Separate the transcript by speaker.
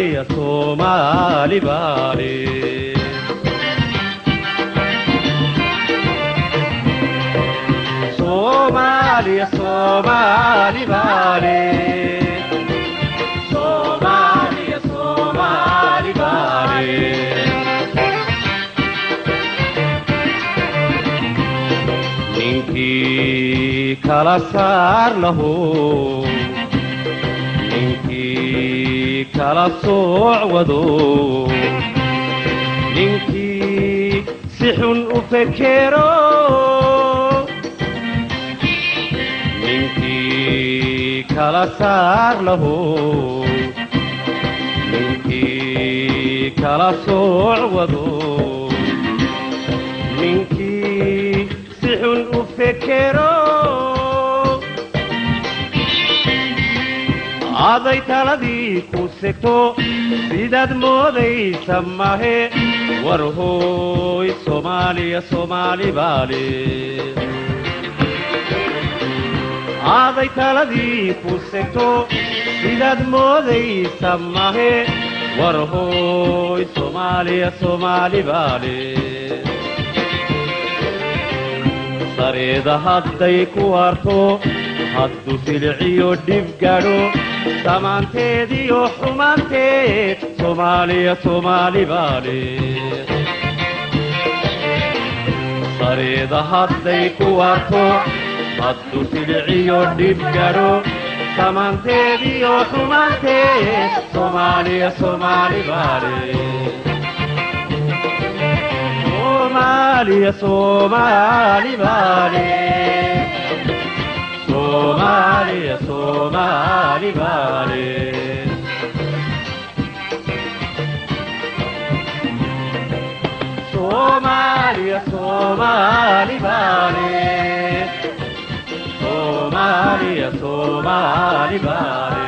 Speaker 1: Somalia, Somali Bali. Somalia, Somali Bali. Somalia, Somali Bali. Ninki kala saar lahu. kala socwado ninkii si xun u fekero ninkii kala saar lahu ninkii kala socwado ninkii si xun u fekero aday taladii ku segto sidaad moodaysa mahe war hooy Soomaaliya Soomaali Baali aday taladii ku segto sidaad moodaysa mahe war hooy Soomaaliya Soomaali Baali sareeda hadday ku harto haddu silciyo dhib gaadho samaanteediyo xumaanteed Soomaaliya Soomaali Baali sareeda hadday ku harto haddu silciyo dhib gaadho samaanteediyo xumaanteed Soomaaliya Soomaali Baali Soomaaliya Soomaali Baali Somalia, Somali Bali. Somalia, Somali Bali. Somalia, Somali Bali.